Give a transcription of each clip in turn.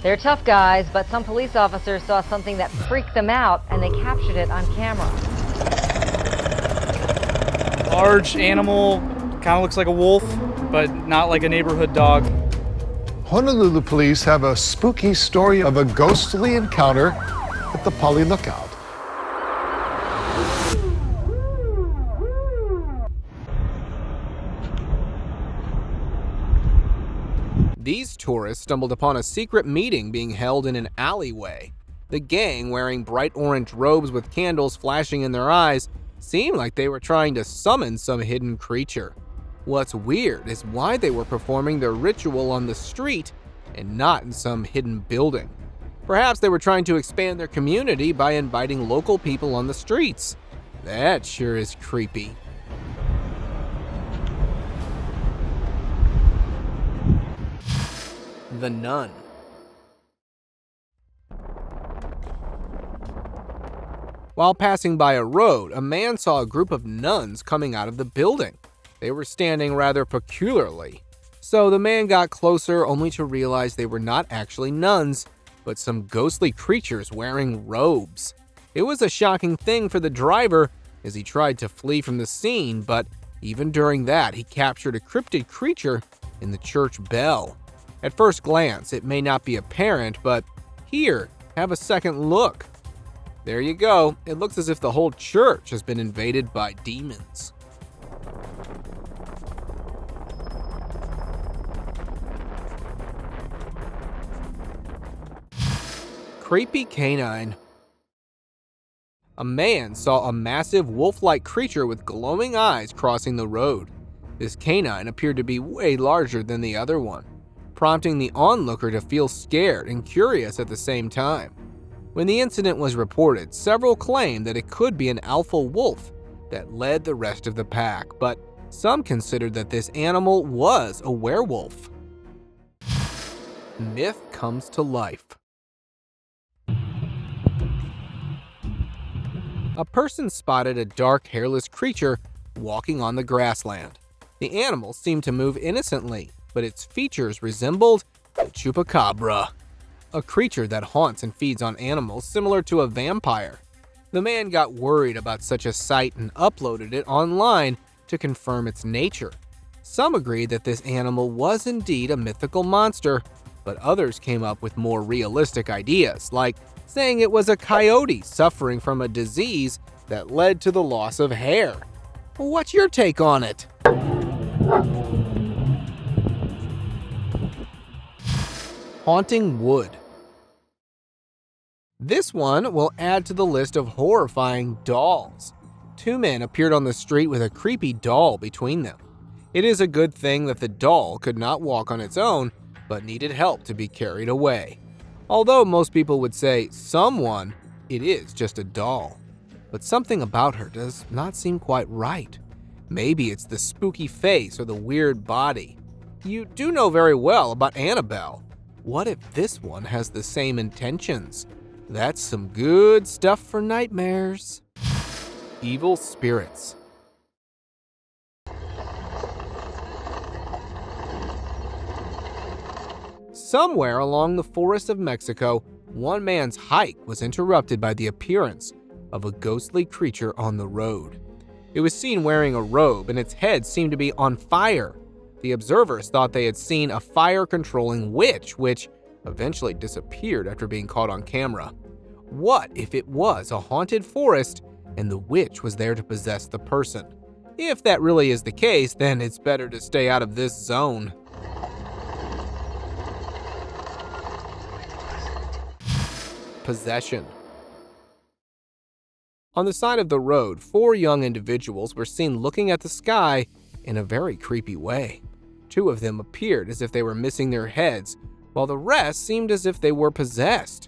They're tough guys, but some police officers saw something that freaked them out, and they captured it on camera. Large animal, kind of looks like a wolf, but not like a neighborhood dog. Honolulu police have a spooky story of a ghostly encounter at the Poly Lookout. These tourists stumbled upon a secret meeting being held in an alleyway. The gang, wearing bright orange robes with candles flashing in their eyes, seemed like they were trying to summon some hidden creature. What's weird is why they were performing their ritual on the street and not in some hidden building. Perhaps they were trying to expand their community by inviting local people on the streets. That sure is creepy. The Nun. While passing by a road, a man saw a group of nuns coming out of the building. They were standing rather peculiarly. So the man got closer only to realize they were not actually nuns, but some ghostly creatures wearing robes. It was a shocking thing for the driver as he tried to flee from the scene, but even during that, he captured a cryptid creature in the church bell. At first glance, it may not be apparent, but here, have a second look. There you go. It looks as if the whole church has been invaded by demons. Creepy canine. A man saw a massive wolf-like creature with glowing eyes crossing the road. This canine appeared to be way larger than the other one, prompting the onlooker to feel scared and curious at the same time. When the incident was reported, several claimed that it could be an alpha wolf that led the rest of the pack, but some considered that this animal was a werewolf. Myth comes to life. A person spotted a dark, hairless creature walking on the grassland. The animal seemed to move innocently, but its features resembled the chupacabra, a creature that haunts and feeds on animals similar to a vampire. The man got worried about such a sight and uploaded it online to confirm its nature. Some agreed that this animal was indeed a mythical monster, but others came up with more realistic ideas, like saying it was a coyote suffering from a disease that led to the loss of hair. What's your take on it? Haunting wood. This one will add to the list of horrifying dolls. Two men appeared on the street with a creepy doll between them. It is a good thing that the doll could not walk on its own, but needed help to be carried away. Although most people would say someone, it is just a doll. But something about her does not seem quite right. Maybe it's the spooky face or the weird body. You do know very well about Annabelle. What if this one has the same intentions? That's some good stuff for nightmares. Evil spirits. Somewhere along the forests of Mexico, one man's hike was interrupted by the appearance of a ghostly creature on the road. It was seen wearing a robe and its head seemed to be on fire. The observers thought they had seen a fire-controlling witch, which eventually disappeared after being caught on camera. What if it was a haunted forest and the witch was there to possess the person? If that really is the case, then it's better to stay out of this zone. Possession. On the side of the road, 4 young individuals were seen looking at the sky in a very creepy way. 2 of them appeared as if they were missing their heads, while the rest seemed as if they were possessed.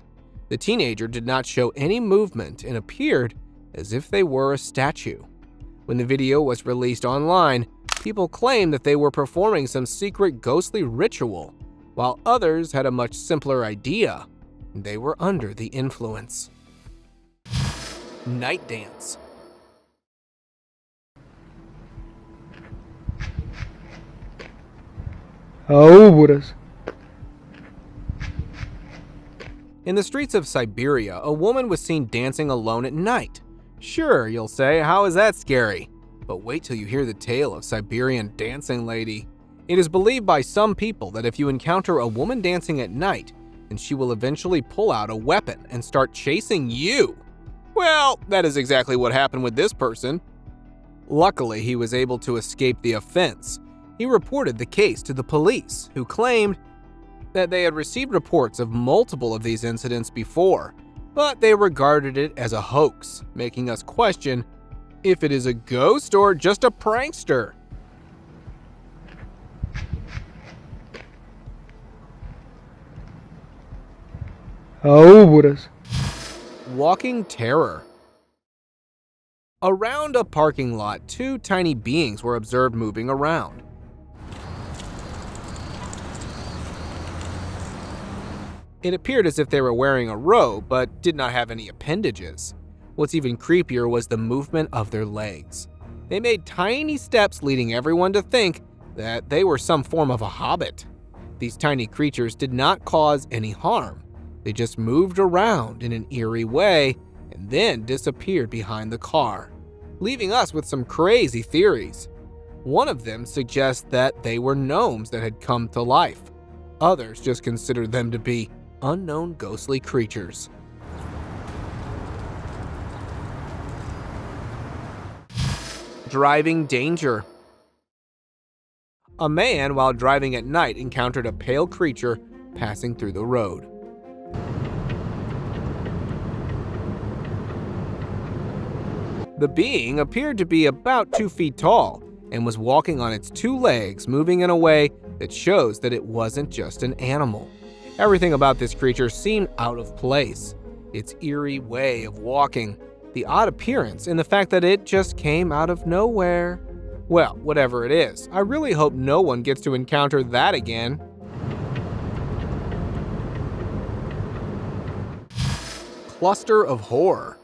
The teenager did not show any movement and appeared as if they were a statue. When the video was released online, people claimed that they were performing some secret ghostly ritual, while others had a much simpler idea. They were under the influence. Night dance. In the streets of Siberia, a woman was seen dancing alone at night. Sure, you'll say, how is that scary? But wait till you hear the tale of Siberian dancing lady. It is believed by some people that if you encounter a woman dancing at night, then she will eventually pull out a weapon and start chasing you. Well, that is exactly what happened with this person. Luckily, he was able to escape the offense. He reported the case to the police, who claimed that they had received reports of multiple of these incidents before, but they regarded it as a hoax, making us question if it is a ghost or just a prankster. Walking terror. Around a parking lot, two tiny beings were observed moving around. It appeared as if they were wearing a robe, but did not have any appendages. What's even creepier was the movement of their legs. They made tiny steps, leading everyone to think that they were some form of a hobbit. These tiny creatures did not cause any harm. They just moved around in an eerie way and then disappeared behind the car, leaving us with some crazy theories. One of them suggests that they were gnomes that had come to life. Others just considered them to be unknown ghostly creatures. Driving danger. A man, while driving at night, encountered a pale creature passing through the road. The being appeared to be about 2 feet tall and was walking on its 2 legs, moving in a way that shows that it wasn't just an animal. Everything about this creature seemed out of place. Its eerie way of walking, the odd appearance, and the fact that it just came out of nowhere. Well, whatever it is, I really hope no one gets to encounter that again. Cluster of horror.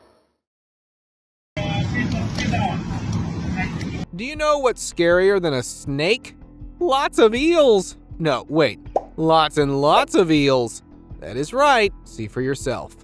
Do you know what's scarier than a snake? Lots of eels! No, wait, lots and lots of eels. That is right, see for yourself.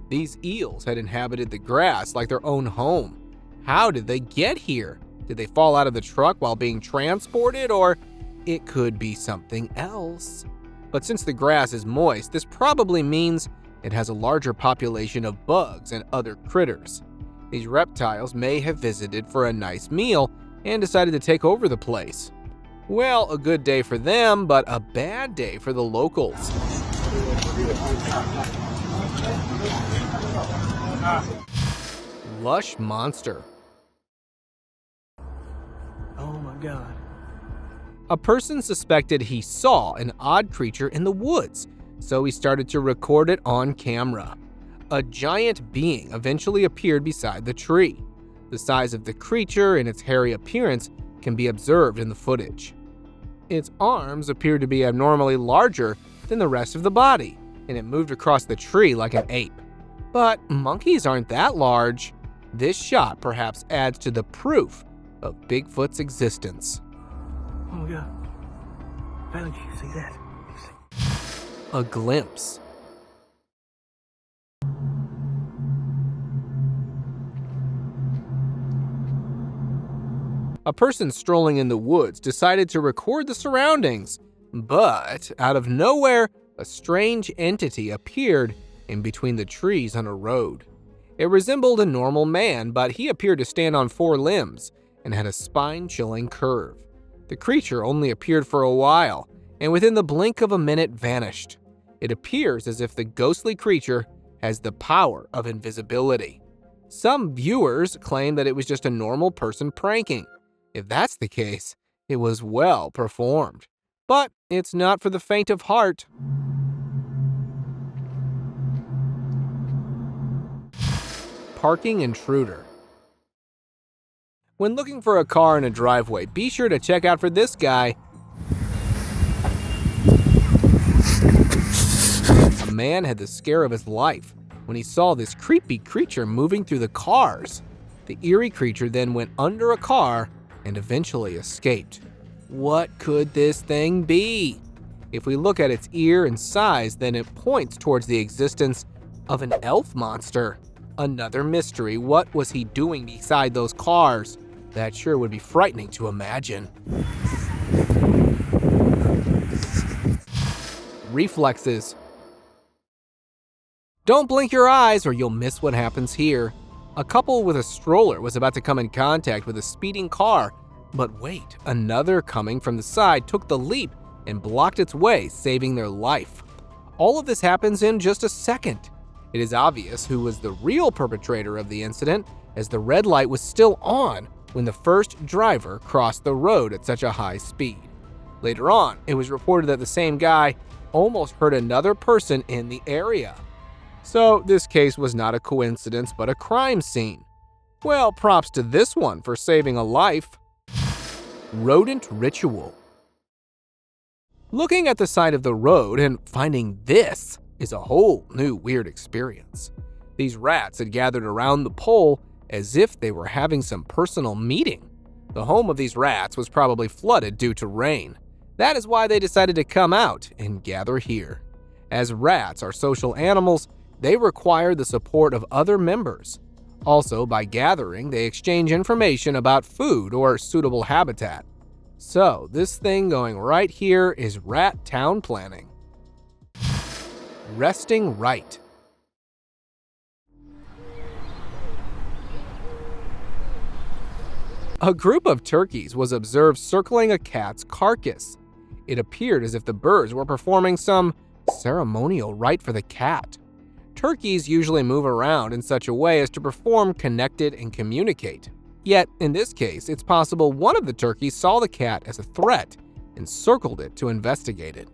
These eels had inhabited the grass like their own home. How did they get here? Did they fall out of the truck while being transported, or it could be something else? But since the grass is moist, this probably means it has a larger population of bugs and other critters. These reptiles may have visited for a nice meal and decided to take over the place. Well, a good day for them, but a bad day for the locals. Lush monster. Oh my God. A person suspected he saw an odd creature in the woods, so he started to record it on camera. A giant being eventually appeared beside the tree. The size of the creature and its hairy appearance can be observed in the footage. Its arms appeared to be abnormally larger than the rest of the body, and it moved across the tree like an ape. But monkeys aren't that large. This shot perhaps adds to the proof of Bigfoot's existence. Oh my God. Bailey, you see that? A glimpse. A person strolling in the woods decided to record the surroundings, but out of nowhere, a strange entity appeared in between the trees on a road. It resembled a normal man, but he appeared to stand on 4 limbs and had a spine-chilling curve. The creature only appeared for a while, and within the blink of a minute vanished. It appears as if the ghostly creature has the power of invisibility. Some viewers claim that it was just a normal person pranking. If that's the case, it was well performed. But it's not for the faint of heart. Parking intruder. When looking for a car in a driveway, be sure to check out for this guy. A man had the scare of his life when he saw this creepy creature moving through the cars. The eerie creature then went under a car and eventually escaped. What could this thing be? If we look at its ear and size, then it points towards the existence of an elf monster. Another mystery. What was he doing beside those cars? That sure would be frightening to imagine. Reflexes. Don't blink your eyes or you'll miss what happens here. A couple with a stroller was about to come in contact with a speeding car, but wait, another coming from the side took the leap and blocked its way, saving their life. All of this happens in just a second. It is obvious who was the real perpetrator of the incident, as the red light was still on when the first driver crossed the road at such a high speed. Later on, it was reported that the same guy almost hurt another person in the area. So this case was not a coincidence, but a crime scene. Well, props to this one for saving a life. Rodent ritual. Looking at the side of the road and finding this is a whole new weird experience. These rats had gathered around the pole as if they were having some personal meeting. The home of these rats was probably flooded due to rain. That is why they decided to come out and gather here. As rats are social animals, they require the support of other members. Also, by gathering, they exchange information about food or suitable habitat. So, this thing going right here is rat town planning. Resting right. A group of turkeys was observed circling a cat's carcass. It appeared as if the birds were performing some ceremonial rite for the cat. Turkeys usually move around in such a way as to perform connected and communicate. Yet, in this case, it's possible one of the turkeys saw the cat as a threat and circled it to investigate it.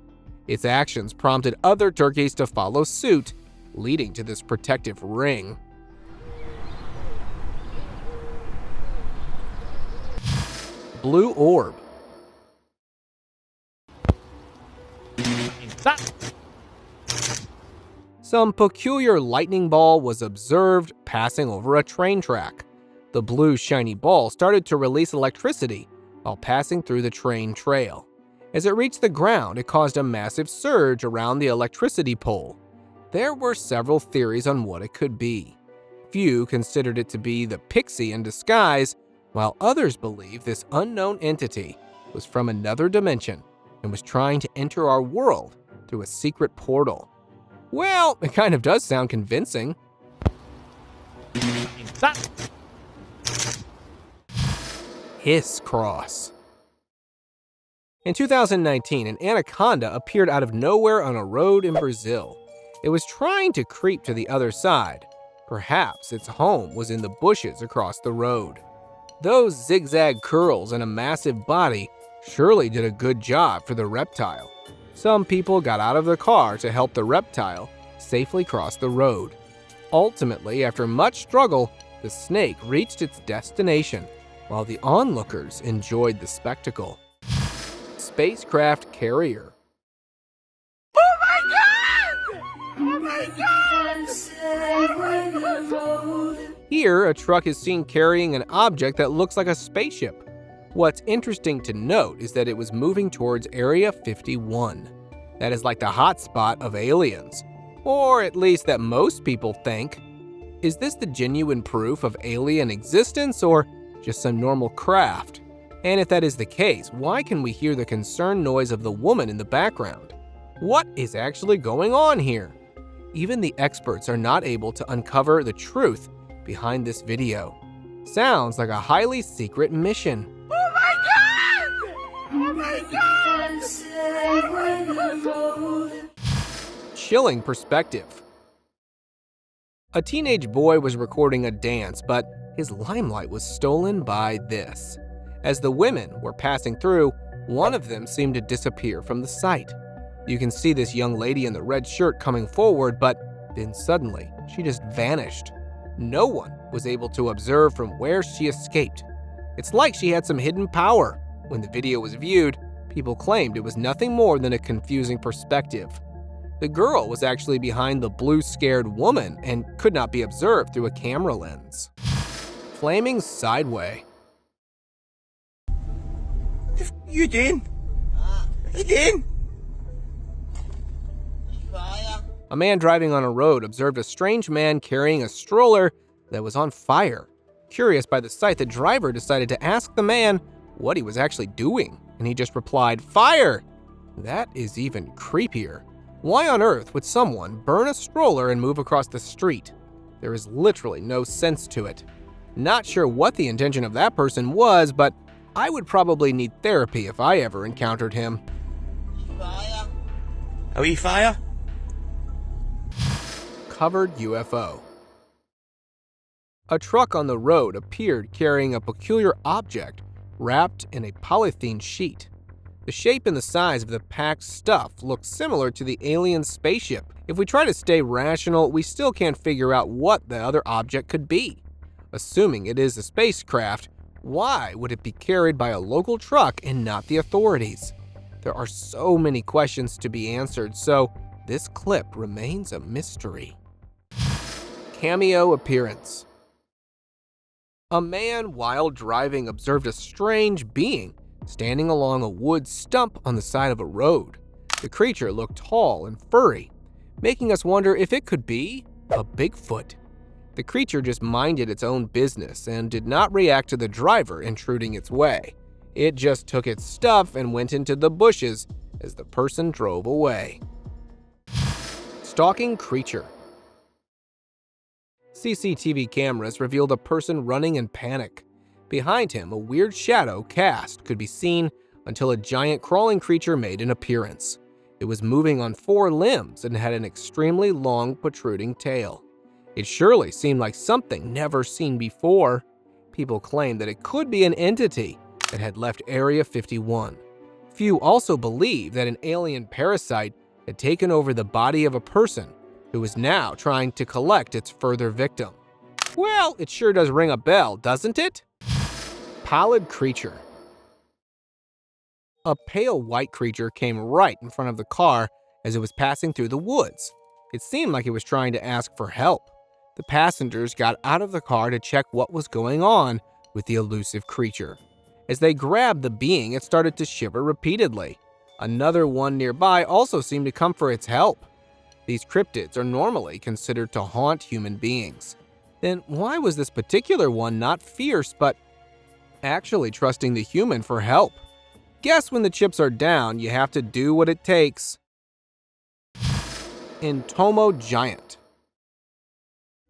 Its actions prompted other turkeys to follow suit, leading to this protective ring. Blue orb. Some peculiar lightning ball was observed passing over a train track. The blue shiny ball started to release electricity while passing through the train trail. As it reached the ground, it caused a massive surge around the electricity pole. There were several theories on what it could be. Few considered it to be the pixie in disguise, while others believe this unknown entity was from another dimension and was trying to enter our world through a secret portal. Well, it kind of does sound convincing. Hiss cross. In 2019, an anaconda appeared out of nowhere on a road in Brazil. It was trying to creep to the other side. Perhaps its home was in the bushes across the road. Those zigzag curls and a massive body surely did a good job for the reptile. Some people got out of the car to help the reptile safely cross the road. Ultimately, after much struggle, the snake reached its destination, while the onlookers enjoyed the spectacle. Spaceship Carrier. Here, a truck is seen carrying an object that looks like a spaceship. What's interesting to note is that it was moving towards Area 51. That is like the hotspot of aliens, or at least that most people think. Is this the genuine proof of alien existence or just some normal craft? And if that is the case, why can we hear the concerned noise of the woman in the background? What is actually going on here? Even the experts are not able to uncover the truth behind this video. Sounds like a highly secret mission. Oh my God! Oh my God! Chilling perspective. A teenage boy was recording a dance, but his limelight was stolen by this. As the women were passing through, one of them seemed to disappear from the sight. You can see this young lady in the red shirt coming forward, but then suddenly she just vanished. No one was able to observe from where she escaped. It's like she had some hidden power. When the video was viewed, people claimed it was nothing more than a confusing perspective. The girl was actually behind the blue scared woman and could not be observed through a camera lens. Flaming sideway. What the f*** are you doing? What are you doing? A man driving on a road observed a strange man carrying a stroller that was on fire. Curious by the sight, the driver decided to ask the man what he was actually doing, and he just replied, "Fire!" That is even creepier. Why on earth would someone burn a stroller and move across the street? There is literally no sense to it. Not sure what the intention of that person was, but I would probably need therapy if I ever encountered him. Are we fire? Covered UFO. A truck on the road appeared carrying a peculiar object wrapped in a polythene sheet. The shape and the size of the packed stuff looked similar to the alien spaceship. If we try to stay rational, we still can't figure out what the other object could be. Assuming it is a spacecraft, why would it be carried by a local truck and not the authorities? There are so many questions to be answered, so this clip remains a mystery. Cameo appearance. A man while driving observed a strange being standing along a wood stump on the side of a road. The creature looked tall and furry, making us wonder if it could be a Bigfoot. The creature just minded its own business and did not react to the driver intruding its way. It just took its stuff and went into the bushes as the person drove away. Stalking creature. CCTV cameras revealed a person running in panic. Behind him, a weird shadow cast could be seen until a giant crawling creature made an appearance. It was moving on 4 limbs and had an extremely long protruding tail. It surely seemed like something never seen before. People claimed that it could be an entity that had left Area 51. Few also believe that an alien parasite had taken over the body of a person who is now trying to collect its further victim. Well, it sure does ring a bell, doesn't it? Pallid creature. A pale white creature came right in front of the car as it was passing through the woods. It seemed like it was trying to ask for help. The passengers got out of the car to check what was going on with the elusive creature. As they grabbed the being, it started to shiver repeatedly. Another one nearby also seemed to come for its help. These cryptids are normally considered to haunt human beings. Then why was this particular one not fierce but actually trusting the human for help? Guess when the chips are down, you have to do what it takes. Entomo giant.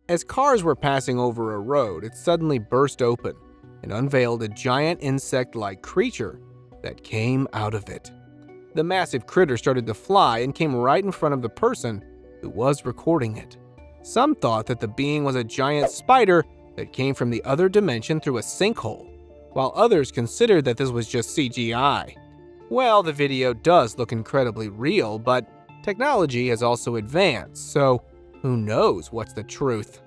As cars were passing over a road, it suddenly burst open and unveiled a giant insect-like creature that came out of it. The massive critter started to fly and came right in front of the person who was recording it. Some thought that the being was a giant spider that came from the other dimension through a sinkhole, while others considered that this was just CGI. Well, the video does look incredibly real, but technology has also advanced, so who knows what's the truth?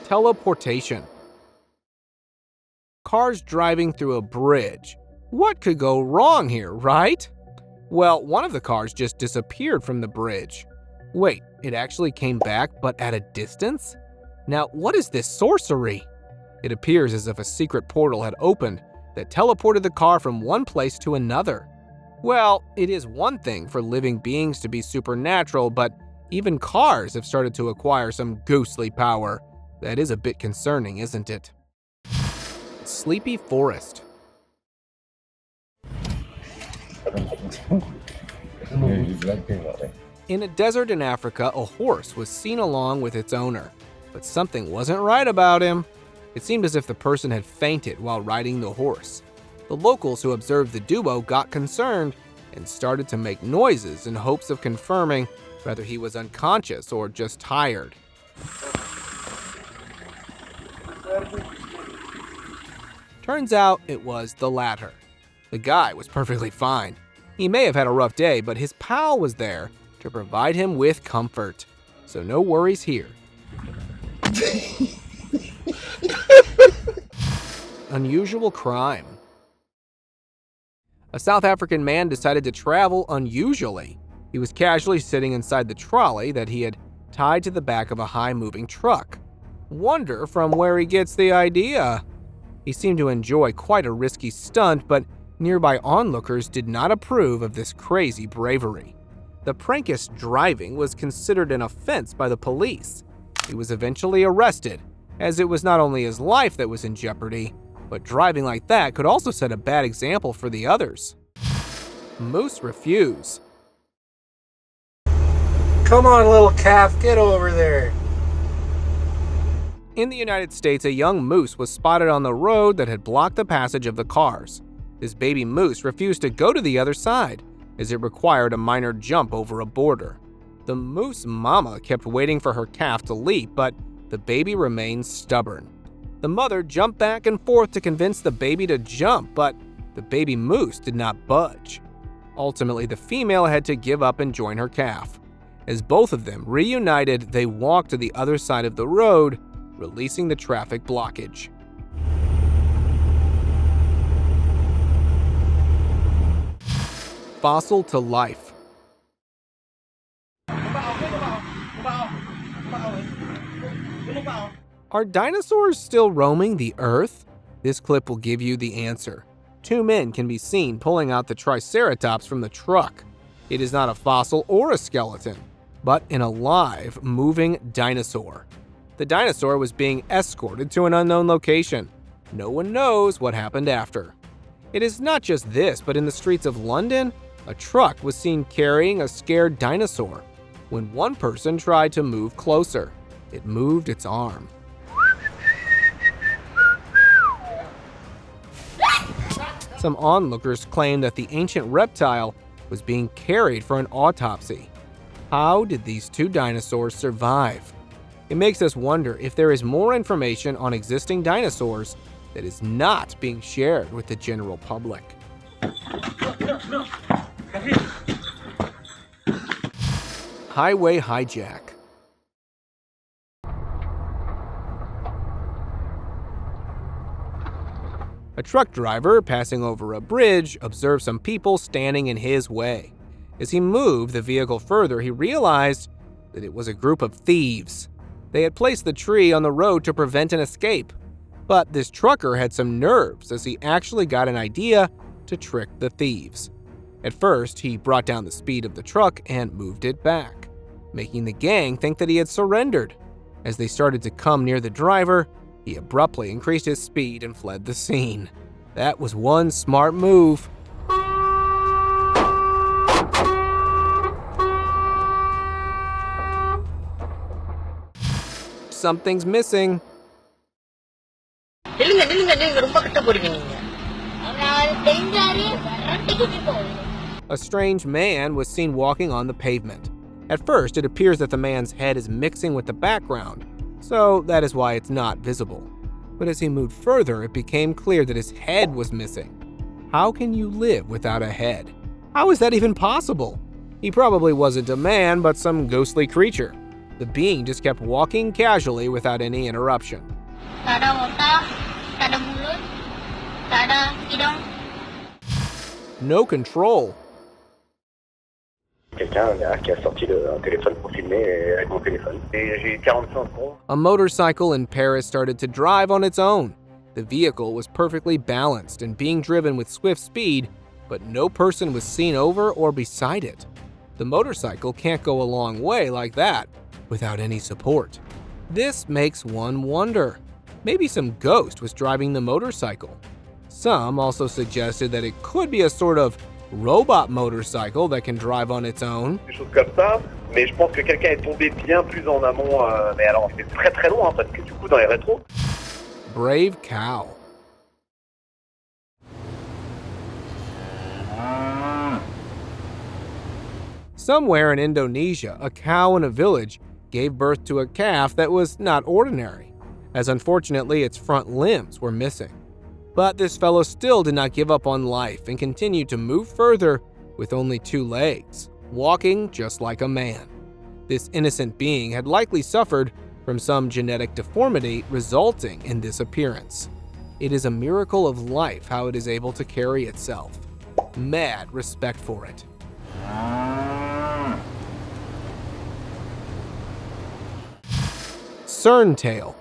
Teleportation. Cars driving through a bridge. What could go wrong here, right? Well, one of the cars just disappeared from the bridge. Wait, it actually came back, but at a distance? Now, what is this sorcery? It appears as if a secret portal had opened that teleported the car from one place to another. Well, it is one thing for living beings to be supernatural, but even cars have started to acquire some ghostly power. That is a bit concerning, isn't it? Sleepy forest. In a desert in Africa, a horse was seen along with its owner, but something wasn't right about him. It seemed as if the person had fainted while riding the horse. The locals who observed the duo got concerned and started to make noises in hopes of confirming whether he was unconscious or just tired. Turns out it was the latter. The guy was perfectly fine. He may have had a rough day, but his pal was there to provide him with comfort. So no worries here. Unusual crime. A South African man decided to travel unusually. He was casually sitting inside the trolley that he had tied to the back of a high-moving truck. Wonder from where he gets the idea. He seemed to enjoy quite a risky stunt, but nearby onlookers did not approve of this crazy bravery. The prankist driving was considered an offense by the police. He was eventually arrested, as it was not only his life that was in jeopardy, but driving like that could also set a bad example for the others. Moose refuse. Come on, little calf, get over there. In the United States, a young moose was spotted on the road that had blocked the passage of the cars. This baby moose refused to go to the other side, as it required a minor jump over a border. The moose mama kept waiting for her calf to leap, but the baby remained stubborn. The mother jumped back and forth to convince the baby to jump, but the baby moose did not budge. Ultimately, the female had to give up and join her calf. As both of them reunited, they walked to the other side of the road, releasing the traffic blockage. Fossil to life. Are dinosaurs still roaming the Earth? This clip will give you the answer. Two men can be seen pulling out the Triceratops from the truck. It is not a fossil or a skeleton, but an alive, moving dinosaur. The dinosaur was being escorted to an unknown location. No one knows what happened after. It is not just this, but in the streets of London, a truck was seen carrying a scared dinosaur. When one person tried to move closer, it moved its arm. Some onlookers claimed that the ancient reptile was being carried for an autopsy. How did these two dinosaurs survive? It makes us wonder if there is more information on existing dinosaurs that is not being shared with the general public. Highway hijack. A truck driver passing over a bridge observed some people standing in his way. As he moved the vehicle further, he realized that it was a group of thieves. They had placed the tree on the road to prevent an escape. But this trucker had some nerves as he actually got an idea to trick the thieves. At first, he brought down the speed of the truck and moved it back, making the gang think that he had surrendered. As they started to come near the driver, he abruptly increased his speed and fled the scene. That was one smart move. Something's missing. A strange man was seen walking on the pavement. At first, it appears that the man's head is mixing with the background, so that is why it's not visible. But as he moved further, it became clear that his head was missing. How can you live without a head? How is that even possible? He probably wasn't a man, but some ghostly creature. The being just kept walking casually without any interruption. No control. A motorcycle in Paris started to drive on its own. The vehicle was perfectly balanced and being driven with swift speed, but no person was seen over or beside it. The motorcycle can't go a long way like that without any support. This makes one wonder. Maybe some ghost was driving the motorcycle. Some also suggested that it could be a sort of robot motorcycle that can drive on its own. Des choses comme ça, mais je pense que quelqu'un est tombé bien plus en amont, mais alors c'est très très loin parce que du coup dans les rétros. Brave cow. Somewhere in Indonesia, a cow in a village gave birth to a calf that was not ordinary, as unfortunately its front limbs were missing. But this fellow still did not give up on life and continued to move further with only 2 legs, walking just like a man. This innocent being had likely suffered from some genetic deformity resulting in this appearance. It is a miracle of life how it is able to carry itself. Mad respect for it. CERN tale.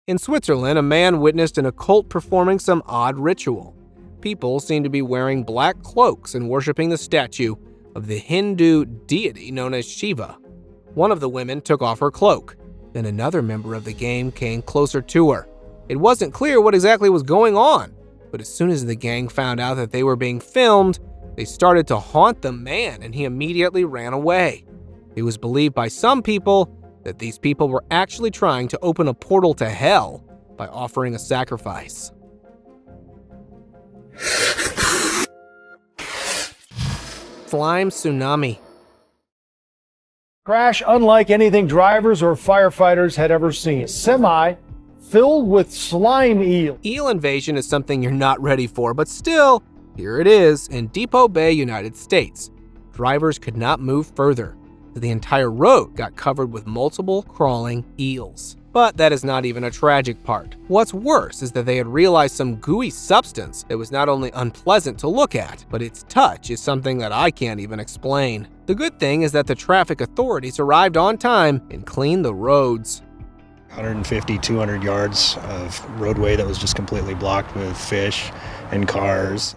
In Switzerland, a man witnessed an occult performing some odd ritual. People seemed to be wearing black cloaks and worshiping the statue, of the Hindu deity known as Shiva. One of the women took off her cloak. Then another member of the gang came closer to her. It wasn't clear what exactly was going on, but as soon as the gang found out that they were being filmed, they started to haunt the man and he immediately ran away. It was believed by some people that these people were actually trying to open a portal to hell by offering a sacrifice. Slime tsunami. Crash unlike anything drivers or firefighters had ever seen. Semi filled with slime eel. Eel invasion is something you're not ready for, but still, here it is in Depot Bay, United States. Drivers could not move further. The entire road got covered with multiple crawling eels. But that is not even a tragic part. What's worse is that they had realized some gooey substance that was not only unpleasant to look at, but its touch is something that I can't even explain. The good thing is that the traffic authorities arrived on time and cleaned the roads. 150, 200 yards of roadway that was just completely blocked with fish and cars.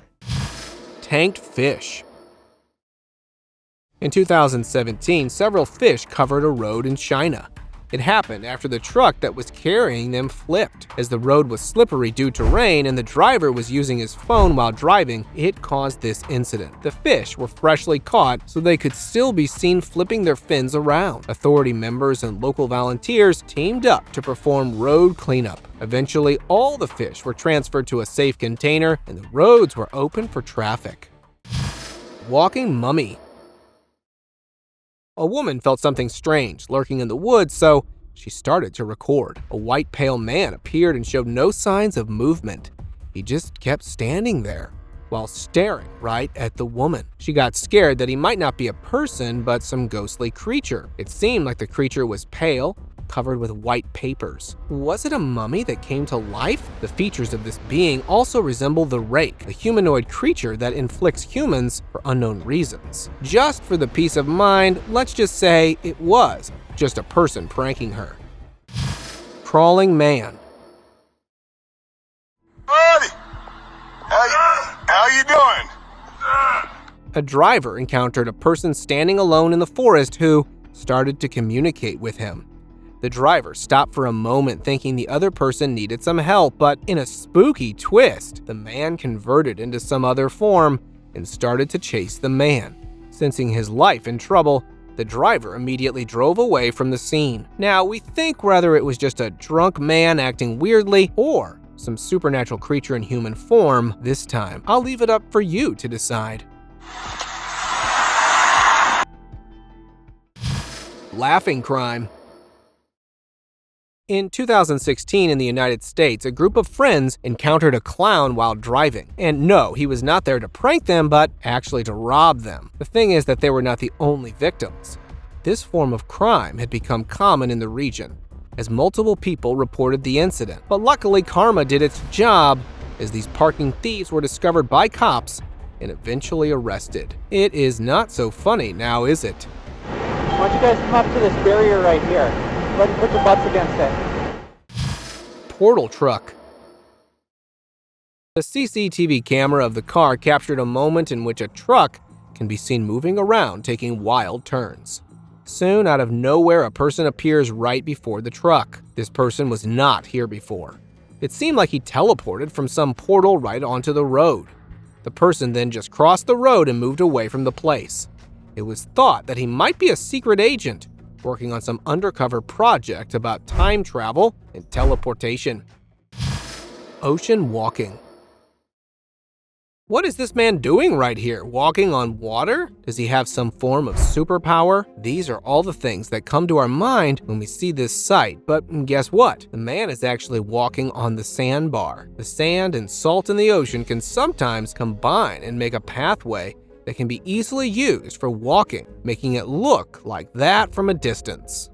Tanked fish. In 2017, several fish covered a road in China. It happened after the truck that was carrying them flipped. As the road was slippery due to rain and the driver was using his phone while driving, it caused this incident. The fish were freshly caught, so they could still be seen flipping their fins around. Authority members and local volunteers teamed up to perform road cleanup. Eventually, all the fish were transferred to a safe container and the roads were open for traffic. Walking mummy. A woman felt something strange lurking in the woods, so she started to record. A white pale man appeared and showed no signs of movement. He just kept standing there while staring right at the woman. She got scared that he might not be a person, but some ghostly creature. It seemed like the creature was pale, covered with white papers. Was it a mummy that came to life? The features of this being also resemble the rake, a humanoid creature that inflicts humans for unknown reasons. Just for the peace of mind, let's just say it was just a person pranking her. Crawling man. Buddy! How you doing? A driver encountered a person standing alone in the forest who started to communicate with him. The driver stopped for a moment thinking the other person needed some help, but in a spooky twist, the man converted into some other form and started to chase the man. Sensing his life in trouble, the driver immediately drove away from the scene. Now, we think whether it was just a drunk man acting weirdly or some supernatural creature in human form this time. I'll leave it up for you to decide. Laughing crime. In 2016 in the United States, a group of friends encountered a clown while driving. And no, he was not there to prank them, but actually to rob them. The thing is that they were not the only victims. This form of crime had become common in the region, as multiple people reported the incident. But luckily, karma did its job, as these parking thieves were discovered by cops and eventually arrested. It is not so funny now, is it? Why don't you guys come up to this barrier right here? Put your butts against it. Portal truck. The CCTV camera of the car captured a moment in which a truck can be seen moving around, taking wild turns. Soon, out of nowhere, a person appears right before the truck. This person was not here before. It seemed like he teleported from some portal right onto the road. The person then just crossed the road and moved away from the place. It was thought that he might be a secret agent working on some undercover project about time travel and teleportation. Ocean walking. What is this man doing right here? Walking on water? Does he have some form of superpower? These are all the things that come to our mind when we see this sight, but guess what? The man is actually walking on the sandbar. The sand and salt in the ocean can sometimes combine and make a pathway that can be easily used for walking, making it look like that from a distance.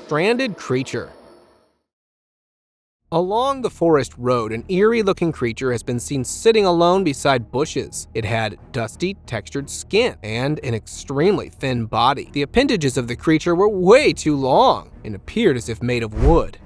Stranded creature. Along the forest road, an eerie-looking creature has been seen sitting alone beside bushes. It had dusty, textured skin and an extremely thin body. The appendages of the creature were way too long and appeared as if made of wood.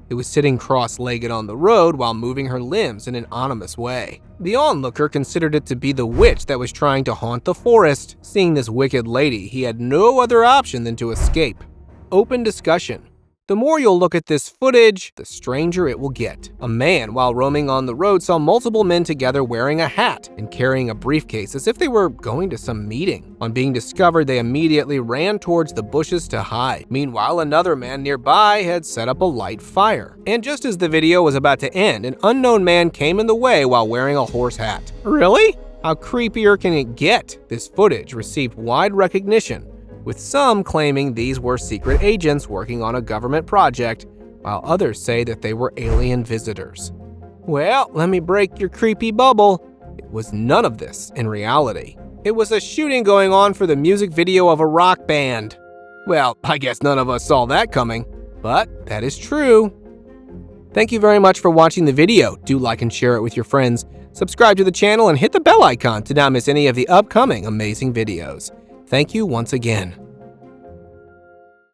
It was sitting cross-legged on the road while moving her limbs in an ominous way. The onlooker considered it to be the witch that was trying to haunt the forest. Seeing this wicked lady, he had no other option than to escape. Open discussion. The more you'll look at this footage, the stranger it will get. A man, while roaming on the road, saw multiple men together wearing a hat and carrying a briefcase as if they were going to some meeting. On being discovered, they immediately ran towards the bushes to hide. Meanwhile, another man nearby had set up a light fire. And just as the video was about to end, an unknown man came in the way while wearing a horse hat. Really? How creepier can it get? This footage received wide recognition, with some claiming these were secret agents working on a government project, while others say that they were alien visitors. Well, let me break your creepy bubble. It was none of this in reality. It was a shooting going on for the music video of a rock band. Well, I guess none of us saw that coming, but that is true. Thank you very much for watching the video. Do like and share it with your friends. Subscribe to the channel and hit the bell icon to not miss any of the upcoming amazing videos. Thank you once again.